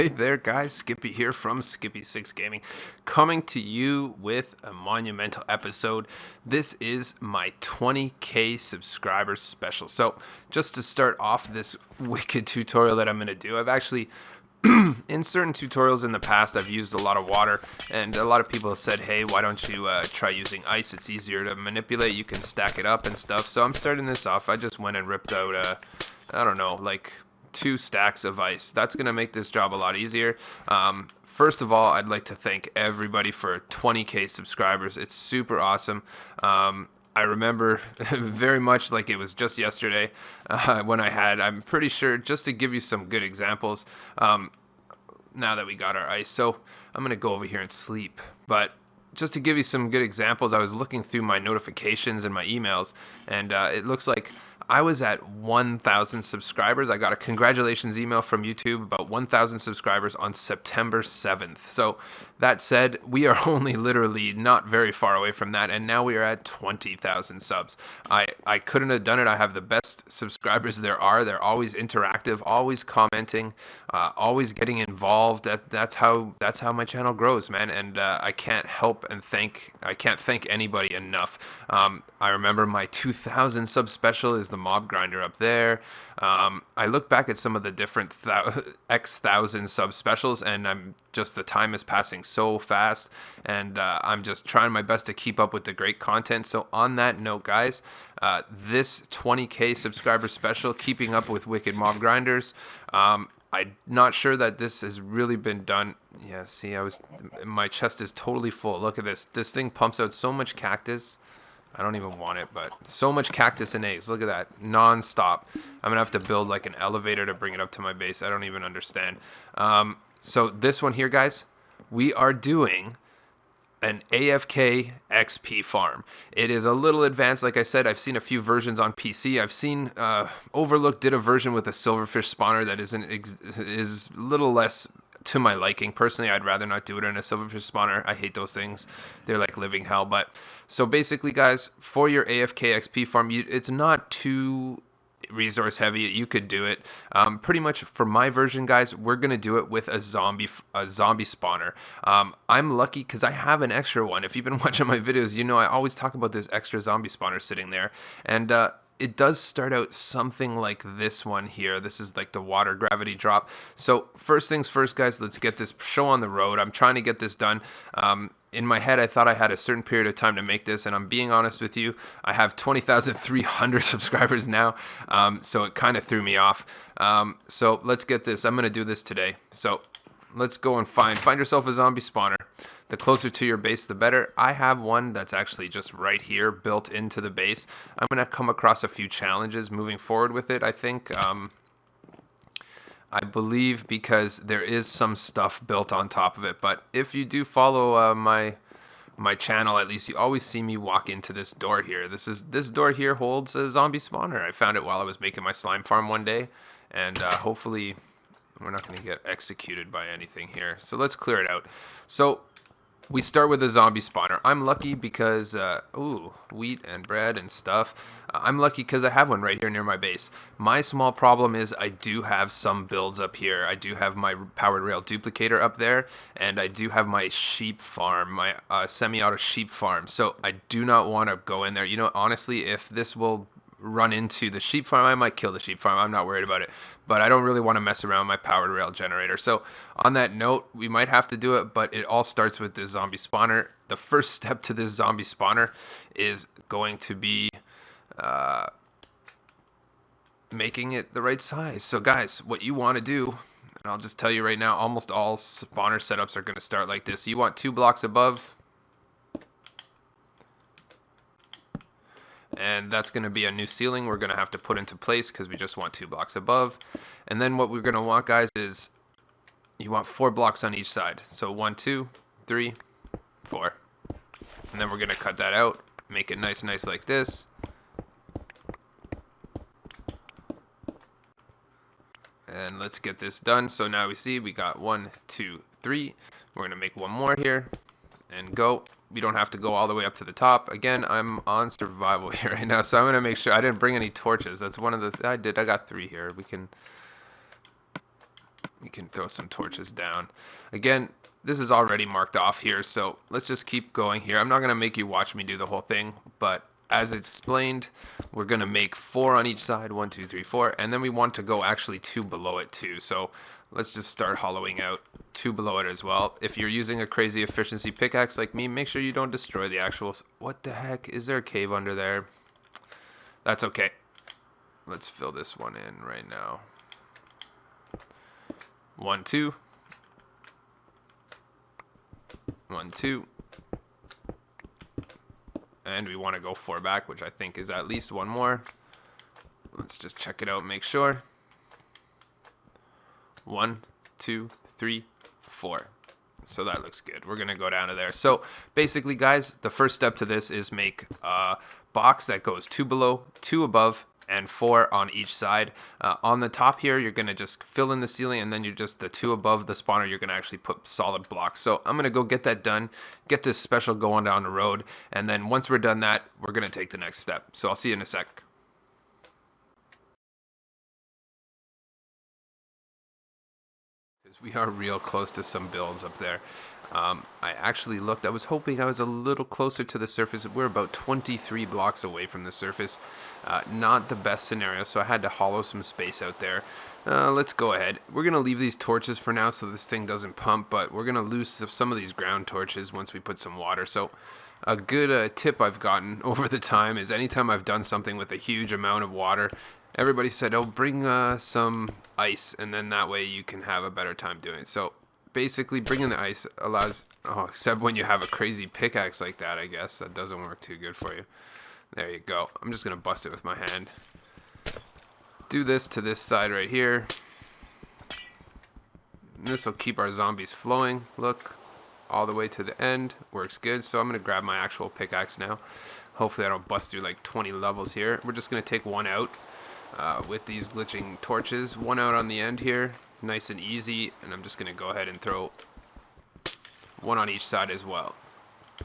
Hey there guys, Skippy here from Skippy6 Gaming, coming to you with a monumental episode. This is my 20k subscribers special. So just to start off this wicked tutorial that I'm going to do, I've actually in certain tutorials in the past I've used a lot of water, and a lot of people have said, hey, why don't you try using ice? It's easier to manipulate, you can stack it up and stuff. So I'm starting this off. I just went and ripped out I don't know, like 2 stacks of ice. That's gonna make this job a lot easier. First of all, I'd like to thank everybody for 20k subscribers. It's super awesome. I remember very much like it was just yesterday when I'm pretty sure, just to give you some good examples, now that we got our ice. So I'm gonna go over here and sleep, but just to give you some good examples, I was looking through my notifications and my emails, and it looks like I was at 1,000 subscribers. I got a congratulations email from YouTube about 1,000 subscribers on September 7th. So that said, we are only literally not very far away from that, and now we are at 20,000 subs. I couldn't have done it. I have the best subscribers there are. They're always interactive, always commenting, always getting involved. That's how my channel grows, man. And I can't thank anybody enough. I remember my 2,000 sub special is the mob grinder up there. I look back at some of the different X thousand sub specials, and the time is passing so fast, and I'm just trying my best to keep up with the great content. So on that note, guys, this 20k subscriber special, keeping up with wicked mob grinders, I'm not sure that this has really been done. Yeah, see, my chest is totally full. Look at this. This thing pumps out so much cactus. I don't even want it, but so much cactus and eggs. Look at that, non-stop. I'm gonna have to build like an elevator to bring it up to my base. I don't even understand. So this one here, guys, we are doing an AFK XP farm. It is a little advanced. Like I said, I've seen a few versions on PC. I've seen Overlook did a version with a silverfish spawner that is a little less to my liking. Personally, I'd rather not do it in a silverfish spawner. I hate those things. They're like living hell. But so basically, guys, for your AFK XP farm, it's not too resource heavy. You could do it. Pretty much for my version, guys, we're gonna do it with a zombie spawner. I'm lucky because I have an extra one. If you've been watching my videos, you know I always talk about this extra zombie spawner sitting there, and it does start out something like this one here. This is like the water gravity drop. So first things first, guys, let's get this show on the road. I'm trying to get this done. In my head, I thought I had a certain period of time to make this, and I'm being honest with you, I have 20,300 subscribers now, so it kind of threw me off. So let's get this. I'm going to do this today. So let's go and find yourself a zombie spawner. The closer to your base, the better. I have one that's actually just right here, built into the base. I'm going to come across a few challenges moving forward with it, I think. I believe because there is some stuff built on top of it. But if you do follow my channel, at least you always see me walk into this door here. This door here holds a zombie spawner. I found it while I was making my slime farm one day, and hopefully we're not going to get executed by anything here. So let's clear it out. So we start with a zombie spawner. I'm lucky because, ooh, wheat and bread and stuff. I'm lucky because I have one right here near my base. My small problem is I do have some builds up here. I do have my powered rail duplicator up there, and I do have my sheep farm, my semi-auto sheep farm. So I do not want to go in there. You know, honestly, if this will run into the sheep farm, I might kill the sheep farm. I'm not worried about it, but I don't really want to mess around with my powered rail generator. So on that note, we might have to do it, but it all starts with this zombie spawner. The first step to this zombie spawner is going to be making it the right size. So guys, what you want to do, and I'll just tell you right now, almost all spawner setups are going to start like this. You want 2 blocks above, and that's going to be a new ceiling we're going to have to put into place because we just want 2 blocks above. And then what we're going to want, guys, is you want 4 blocks on each side. So 1, 2, 3, 4. And then we're going to cut that out, make it nice like this. And let's get this done. So now we see we got 1, 2, 3. We're going to make one more here and go. We don't have to go all the way up to the top. Again, I'm on survival here right now, so I'm going to make sure I didn't bring any torches. That's one of the I got 3 here. We can We can throw some torches down. Again, this is already marked off here, so let's just keep going here. I'm not going to make you watch me do the whole thing, but as it's explained, we're going to make 4 on each side, 1, 2, 3, 4, and then we want to go actually 2 below it too. So let's just start hollowing out 2 below it as well. If you're using a crazy efficiency pickaxe like me, make sure you don't destroy the actual... What the heck? Is there a cave under there? That's okay. Let's fill this one in right now. 1, 2. 1, 2. And we want to go 4 back, which I think is at least 1 more. Let's just check it out, make sure. 1, 2, 3, 4. So that looks good. We're going to go down to there. So basically, guys, the first step to this is make a box that goes 2 below, 2 above, and 4 on each side. On the top here, you're going to just fill in the ceiling, and then you're just the 2 above the spawner, you're going to actually put solid blocks. So I'm going to go get that done, get this special going down the road, and then once we're done that, we're going to take the next step. So I'll see you in a sec. We are real close to some builds up there. I actually looked, I was hoping I was a little closer to the surface. We're about 23 blocks away from the surface. Not the best scenario, so I had to hollow some space out there. Let's go ahead. We're going to leave these torches for now so this thing doesn't pump, but we're going to lose some of these ground torches once we put some water. So a good tip I've gotten over the time is anytime I've done something with a huge amount of water, everybody said, oh, bring some ice, and then that way you can have a better time doing it. So basically bringing the ice allows, except when you have a crazy pickaxe like that, I guess. That doesn't work too good for you. There you go. I'm just going to bust it with my hand. Do this to this side right here. This will keep our zombies flowing. Look, all the way to the end. Works good. So I'm going to grab my actual pickaxe now. Hopefully I don't bust through like 20 levels here. We're just going to take 1 out. With these glitching torches, 1 out on the end here, nice and easy, and I'm just going to go ahead and throw 1 on each side as well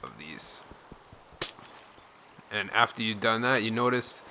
of these. And after you've done that, you notice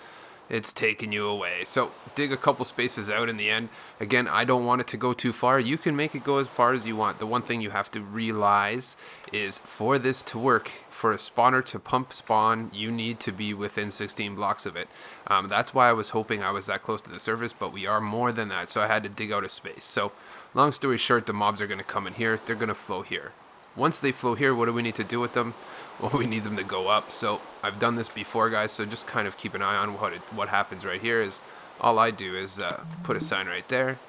it's taking you away. So dig a couple spaces out in the end. Again, I don't want it to go too far. You can make it go as far as you want. The one thing you have to realize is for this to work, for a spawner to pump spawn, you need to be within 16 blocks of it. That's why I was hoping I was that close to the surface, but we are more than that, so I had to dig out a space. So long story short, the mobs are going to come in here. They're going to flow here. Once they flow here, what do we need to do with them? Well, we need them to go up. So I've done this before, guys, so just kind of keep an eye on what happens right here. Is all I do is put a sign right there.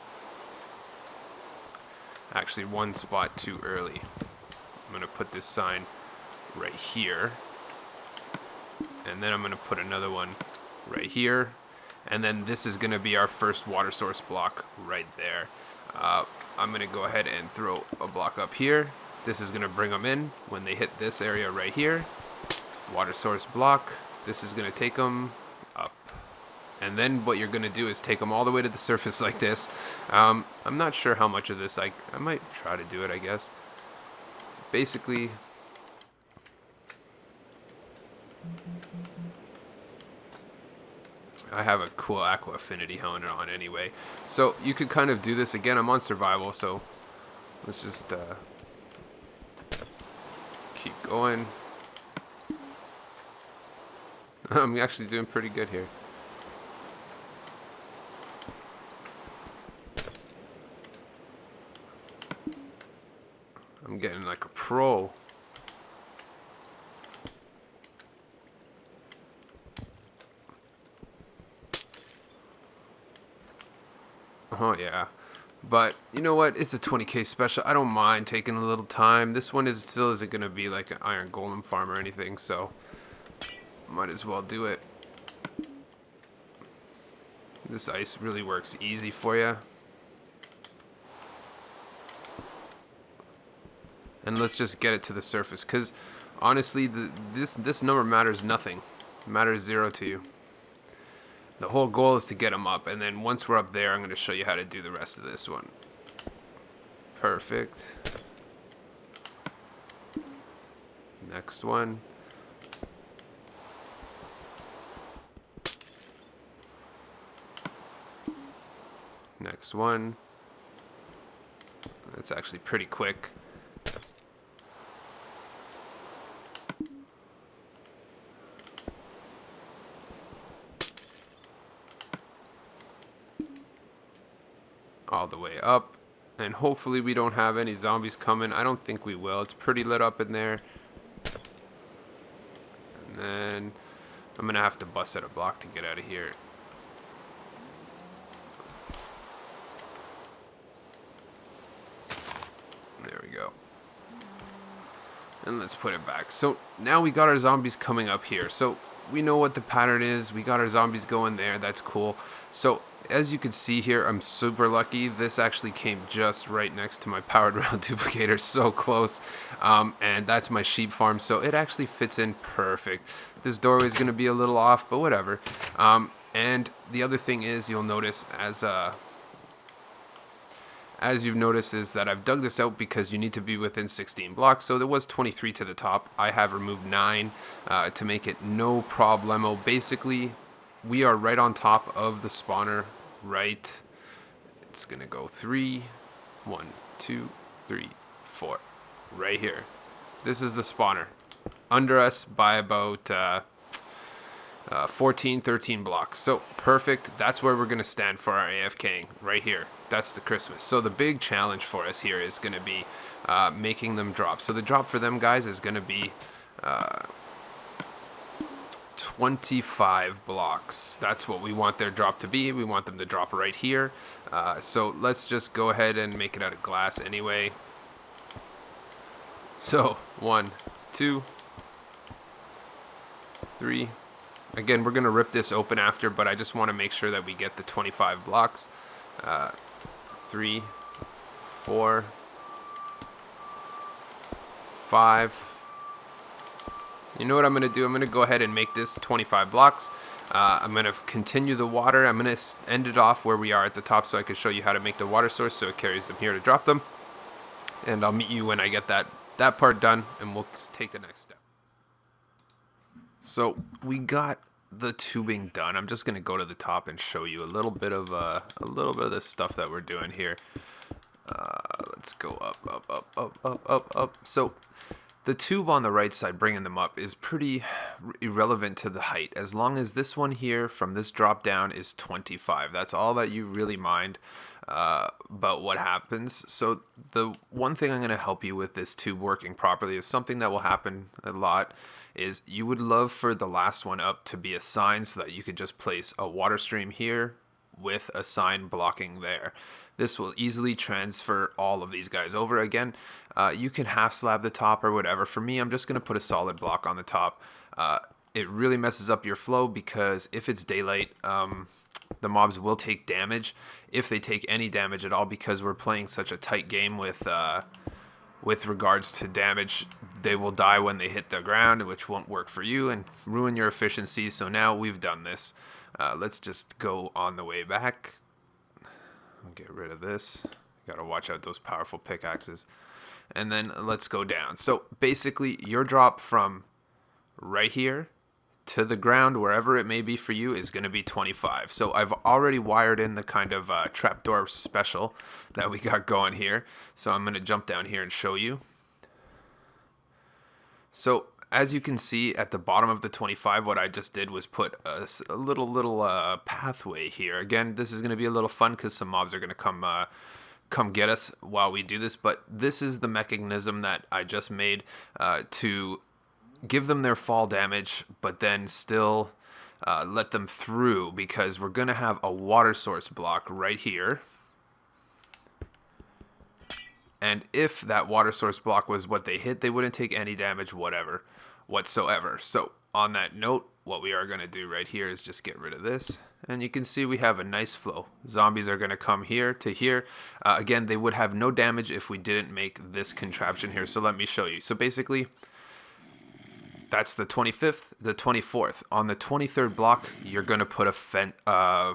Actually, 1 spot too early. I'm going to put this sign right here. And then I'm going to put another one right here. And then this is going to be our first water source block right there. I'm going to go ahead and throw a block up here. This is going to bring them in when they hit this area right here. Water source block. This is going to take them up. And then what you're going to do is take them all the way to the surface like this. I'm not sure how much of this I might try to do it, I guess. Basically, I have a cool aqua affinity helmet on anyway. So you could kind of do this. Again, I'm on survival, so let's just keep going. I'm actually doing pretty good here. I'm getting like a pro. Oh yeah. But you know what? It's a 20k special. I don't mind taking a little time. This one still isn't going to be like an iron golem farm or anything, so might as well do it. This ice really works easy for you. And let's just get it to the surface, because honestly, this number matters nothing. It matters 0 to you. The whole goal is to get them up, and then once we're up there, I'm going to show you how to do the rest of this one. Perfect. Next one. Next one. That's actually pretty quick. All the way up. And hopefully we don't have any zombies coming. I don't think we will. It's pretty lit up in there. And then I'm going to have to bust out a block to get out of here. There we go. And let's put it back. So now we got our zombies coming up here. So we know what the pattern is. We got our zombies going there. That's cool. So as you can see here, I'm super lucky. This actually came just right next to my powered rail duplicator, so close. And that's my sheep farm, so it actually fits in perfect. This doorway is going to be a little off, but whatever. And the other thing is, you'll notice as you've noticed, is that I've dug this out because you need to be within 16 blocks. So there was 23 to the top. I have removed 9 to make it no problemo. Basically, we are right on top of the spawner, right? It's going to go 3, 1, 2, 3, 4, right here. This is the spawner. Under us by about 14, 13 blocks. So perfect. That's where we're going to stand for our AFKing, right here. That's the Christmas. So the big challenge for us here is going to be making them drop. So the drop for them, guys, is going to be 25 blocks. That's what we want their drop to be. We want them to drop right here. So let's just go ahead and make it out of glass anyway. So 1, 2, 3. Again, we're going to rip this open after, but I just want to make sure that we get the 25 blocks. 3, 4, 5. You know what I'm going to do? I'm going to go ahead and make this 25 blocks. I'm going to continue the water. I'm going to end it off where we are at the top so I can show you how to make the water source so it carries them here to drop them. And I'll meet you when I get that part done, and we'll take the next step. So we got the tubing done. I'm just going to go to the top and show you a little bit of the stuff that we're doing here. Let's go up. So the tube on the right side, bringing them up, is pretty irrelevant to the height. As long as this one here from this drop down is 25. That's all that you really mind about what happens. So the one thing I'm going to help you with this tube working properly is something that will happen a lot. Is you would love for the last one up to be a sign so that you could just place a water stream here with a sign blocking there. This will easily transfer all of these guys over. Again, you can half slab the top or whatever. For me, I'm just going to put a solid block on the top. It really messes up your flow because if it's daylight, the mobs will take damage, if they take any damage at all, because we're playing such a tight game with regards to damage. They will die when they hit the ground, which won't work for you and ruin your efficiency. So now we've done this. Let's just go on the way back. I'll get rid of this. Got to watch out those powerful pickaxes. And then let's go down. So basically your drop from right here to the ground, wherever it may be for you, is going to be 25. So I've already wired in the kind of trapdoor special that we got going here. So I'm going to jump down here and show you. So as you can see at the bottom of the 25, what I just did was put a little pathway here. Again, this is going to be a little fun because some mobs are going to come get us while we do this. But this is the mechanism that I just made to give them their fall damage, but then still let them through, because we're going to have a water source block right here. And if that water source block was what they hit, they wouldn't take any damage whatsoever. So on that note, what we are going to do right here is just get rid of this. And you can see we have a nice flow. Zombies are going to come here to here. Again, they would have no damage if we didn't make this contraption here. So let me show you. So basically, that's the 25th, the 24th. On the 23rd block, you're going to put a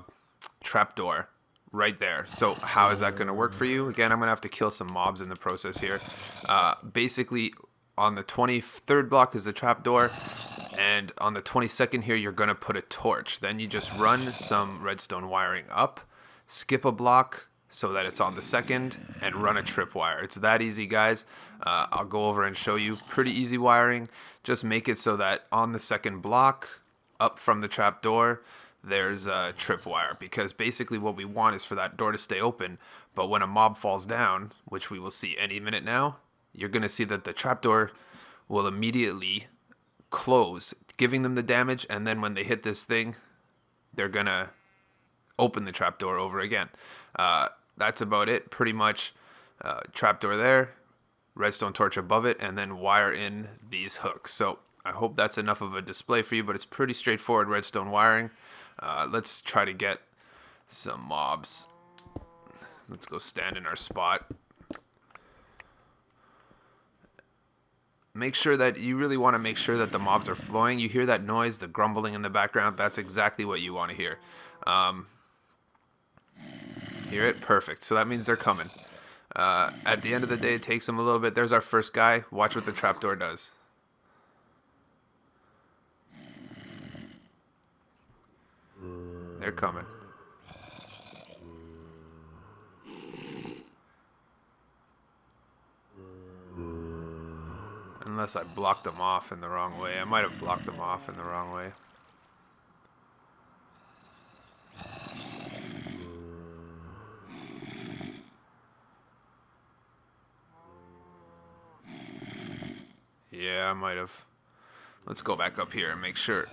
trapdoor right there. So how is that going to work for you? Again, I'm going to have to kill some mobs in the process here. Basically, on the 23rd block is the trapdoor, and on the 22nd here, you're going to put a torch. Then you just run some redstone wiring up, skip a block, so that it's on the second, and run a tripwire. It's that easy, guys. I'll go over and show you. Pretty easy wiring. Just make it so that on the second block, up from the trap door, there's a tripwire, because basically what we want is for that door to stay open, but when a mob falls down, which we will see any minute now, you're going to see that the trapdoor will immediately close, giving them the damage, and then when they hit this thing, they're going to open the trapdoor over again. That's about it, pretty much. Trapdoor there, redstone torch above it, and then wire in these hooks. So I hope that's enough of a display for you, but it's pretty straightforward redstone wiring. Let's try to get some mobs. Let's go stand in our spot. Make sure that you really want to make sure that the mobs are flowing. You hear that noise, the grumbling in the background. That's exactly what you want to hear. Hear it? Perfect. So that means they're coming. At the end of the day, it takes them a little bit. There's our first guy. Watch what the trapdoor does. They're coming. Unless I blocked them off in the wrong way. I might have blocked them off in the wrong way. Yeah, I might have. Let's go back up here and make sure.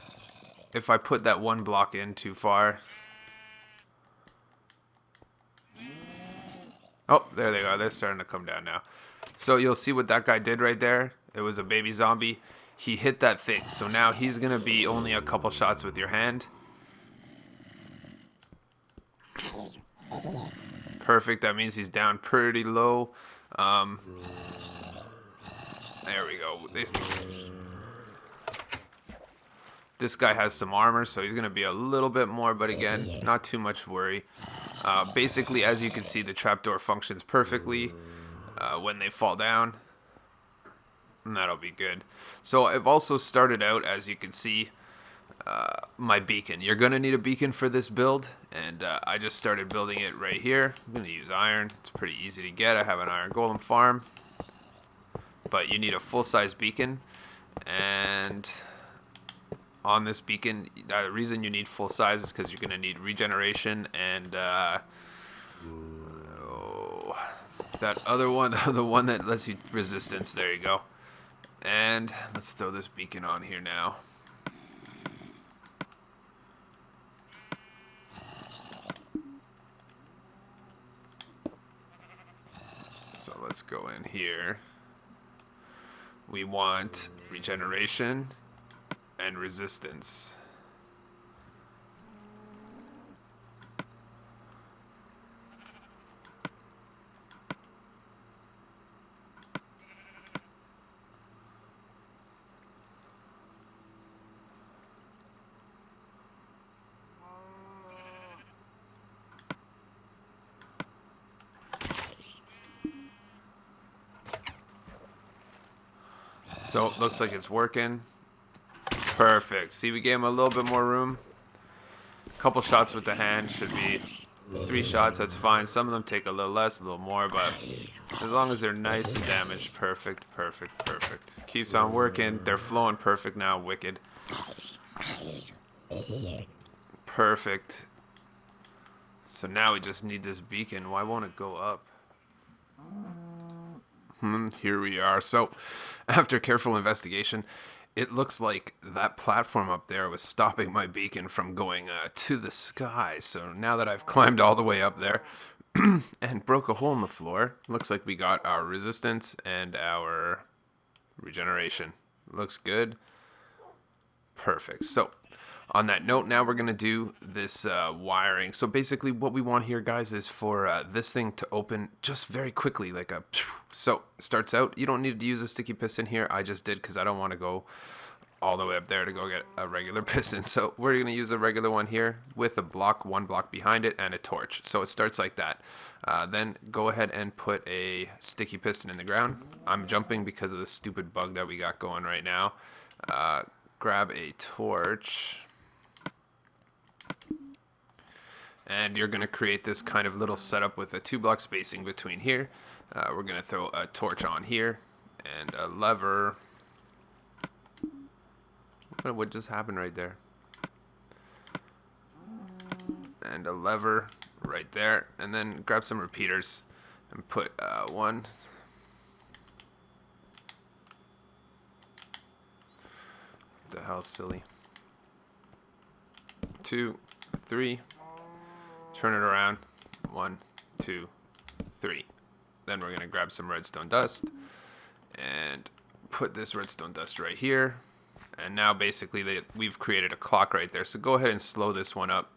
If I put that one block in too far. Oh, there they are. They're starting to come down now. So you'll see what that guy did right there. It was a baby zombie. He hit that thing. So now he's going to be only a couple shots with your hand. Perfect. That means he's down pretty low. There we go. This guy has some armor, so he's going to be a little bit more, but again, not too much worry. Basically, as you can see, the trapdoor functions perfectly when they fall down. And that'll be good. So I've also started out, as you can see, my beacon. You're going to need a beacon for this build, and I just started building it right here. I'm going to use iron. It's pretty easy to get. I have an iron golem farm. But you need a full-size beacon, and on this beacon, the reason you need full size is because you're going to need regeneration and that other one, the one that lets you resistance. There you go. And let's throw this beacon on here now. So let's go in here. We want regeneration and resistance. So it looks like it's working. Perfect. See, we gave him a little bit more room. A couple shots with the hand should be 3 shots. That's fine. Some of them take a little less, a little more, but as long as they're nice and damaged, perfect, perfect, perfect. Keeps on working. They're flowing perfect now. Wicked. Perfect. So now we just need this beacon. Why won't it go up? Here we are. So after careful investigation, it looks like that platform up there was stopping my beacon from going to the sky. So now that I've climbed all the way up there and broke a hole in the floor, looks like we got our resistance and our regeneration. Looks good. Perfect. So on that note, now we're going to do this wiring. So basically what we want here, guys, is for this thing to open just very quickly, like a... So it starts out, you don't need to use a sticky piston here. I just did because I don't want to go all the way up there to go get a regular piston. So we're going to use a regular one here with a block, 1 block behind it, and a torch. So it starts like that. Then go ahead and put a sticky piston in the ground. I'm jumping because of the stupid bug that we got going right now. Grab a torch. And you're going to create this kind of little setup with a 2-block spacing between here. We're going to throw a torch on here and a lever. What just happened right there? And a lever right there, and then grab some repeaters and put 1. What the hell, silly. 2, 3. Turn it around. 1, 2, 3. Then we're gonna grab some redstone dust and put this redstone dust right here. And now basically we've created a clock right there. So go ahead and slow this one up.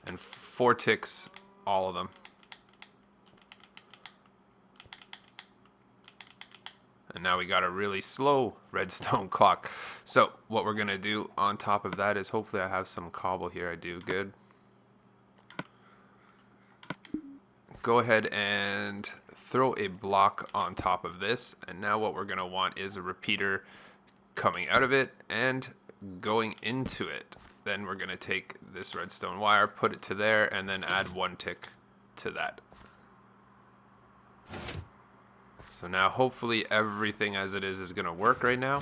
And 4 ticks, all of them. And now we got a really slow redstone clock. So what we're gonna do on top of that is, hopefully I have some cobble here. I do. Good. Go ahead and throw a block on top of this. And now what we're gonna want is a repeater coming out of it and going into it. Then we're gonna take this redstone wire, put it to there, and then add 1 tick to that. So now hopefully everything as it is gonna work right now.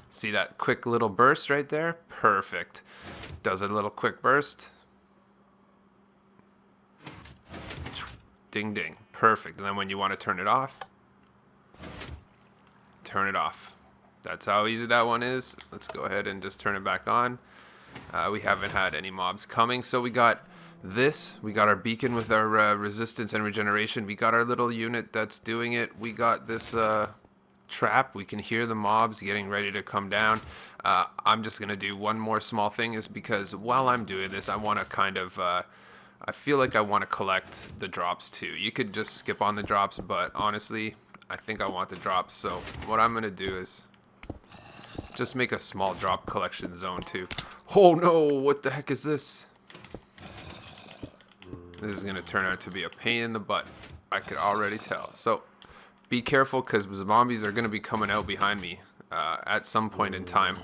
See that quick little burst right there? Perfect. Does a little quick burst. Ding ding. Perfect. And then when you want to turn it off, turn it off. That's how easy that one is. Let's go ahead and just turn it back on. We haven't had any mobs coming, so we got this. We got our beacon with our resistance and regeneration. We got our little unit that's doing it. We got this trap. We can hear the mobs getting ready to come down. I'm just gonna do one more small thing, is because while I'm doing this, I want to kind of I feel like I want to collect the drops too. You could just skip on the drops, but honestly I think I want the drops. So what I'm gonna do is just make a small drop collection zone too. Oh no, what the heck is this? This is gonna turn out to be a pain in the butt. I could already tell. So be careful, because the zombies are gonna be coming out behind me at some point in time.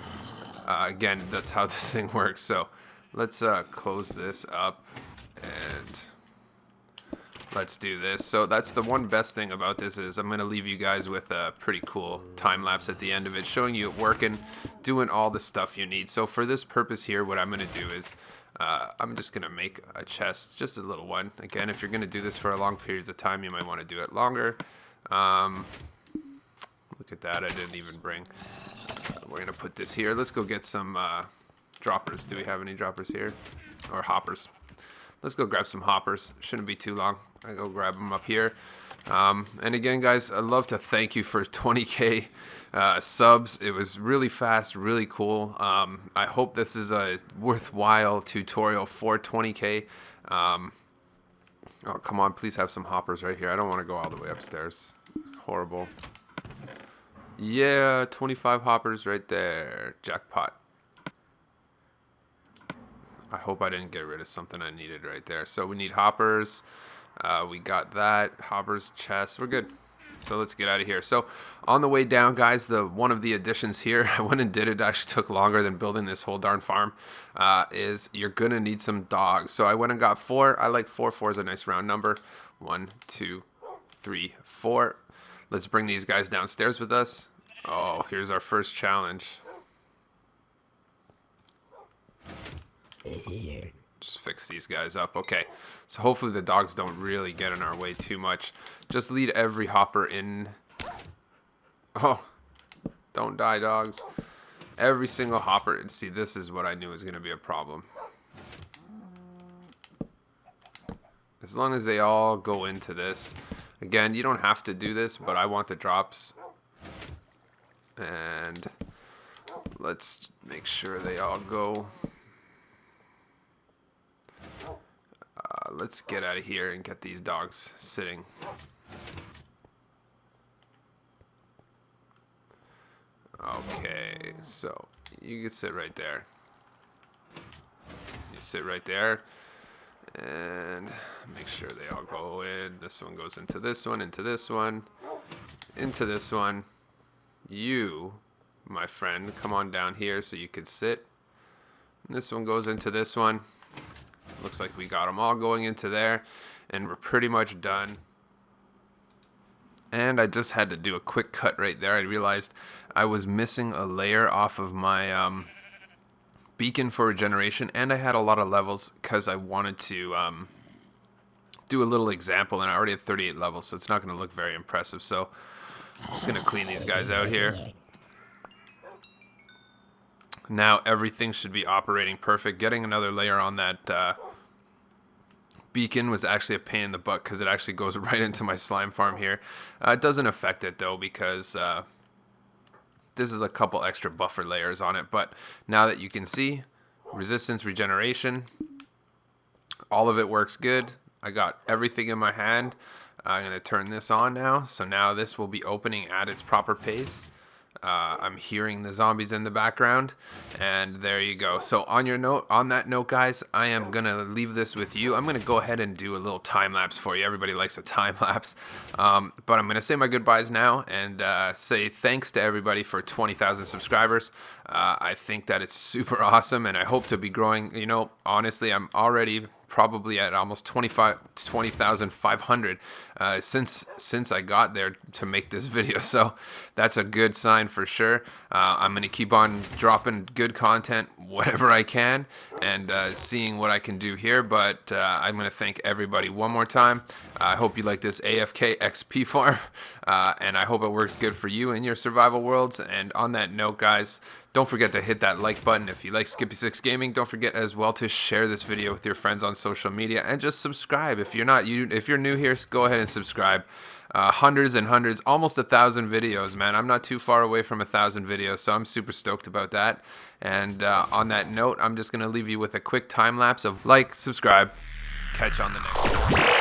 Again, that's how this thing works. So let's close this up and let's do this. So that's the one best thing about this, is I'm going to leave you guys with a pretty cool time lapse at the end of it, showing you it working, doing all the stuff you need. So for this purpose here, what I'm going to do is I'm just going to make a chest, just a little one. Again, if you're going to do this for a long periods of time, you might want to do it longer. Look at that, I didn't even bring. We're going to put this here. Let's go get some droppers. Do we have any droppers here? Or hoppers? Let's go grab some hoppers. Shouldn't be too long. I go grab them up here. And again, guys, I'd love to thank you for 20K subs. It was really fast, really cool. I hope this is a worthwhile tutorial for 20K. Oh, come on, please have some hoppers right here. I don't want to go all the way upstairs. Horrible. Yeah, 25 hoppers right there. Jackpot. I hope I didn't get rid of something I needed right there. So we need hoppers. We got that. Hoppers, chests. We're good. So let's get out of here. So on the way down, guys, one of the additions here, I went and did it. Actually took longer than building this whole darn farm. Is you're going to need some dogs. So I went and got 4. I like 4. 4 is a nice round number. 1, 2, 3, 4. Let's bring these guys downstairs with us. Oh, here's our first challenge. Just fix these guys up. Okay, so hopefully the dogs don't really get in our way too much. Just lead every hopper in. Oh, don't die, dogs. Every single hopper. And see, this is what I knew was going to be a problem. As long as they all go into this. Again, you don't have to do this, but I want the drops. And let's make sure they all go. Let's get out of here and get these dogs sitting. Okay, so you can sit right there. You sit right there. And make sure they all go in. This one goes into this one, into this one, into this one. You, my friend, come on down here so you can sit. And this one goes into this one. Looks like we got them all going into there, and we're pretty much done. And I just had to do a quick cut right there. I realized I was missing a layer off of my beacon for regeneration, and I had a lot of levels because I wanted to do a little example, and I already had 38 levels, so it's not going to look very impressive. So I'm just going to clean these guys out here. Now everything should be operating perfect. Getting another layer on that beacon was actually a pain in the butt because it actually goes right into my slime farm here. It doesn't affect it though, because this is a couple extra buffer layers on it. But now that you can see, resistance, regeneration, all of it works good. I got everything in my hand. I'm going to turn this on now. So now this will be opening at its proper pace. I'm hearing the zombies in the background, and there you go. So on that note, guys, I am gonna leave this with you. I'm gonna go ahead and do a little time lapse for you. Everybody likes a time lapse, but I'm gonna say my goodbyes now and say thanks to everybody for 20,000 subscribers. I think that it's super awesome, and I hope to be growing. You know, honestly, I'm already probably at almost 20,500 since I got there to make this video, so that's a good sign for sure. I'm gonna keep on dropping good content whatever I can, and seeing what I can do here, but I'm gonna thank everybody one more time. I hope you like this AFK XP farm, and I hope it works good for you in your survival worlds. And on that note, guys, don't forget to hit that like button if you like Skippy6 Gaming. Don't forget as well to share this video with your friends on social media, and just subscribe. If you're new here, go ahead and subscribe. Hundreds and hundreds, almost 1,000 videos, man. I'm not too far away from 1,000 videos, so I'm super stoked about that. And on that note, I'm just gonna leave you with a quick time lapse of like, subscribe, catch you on the next one.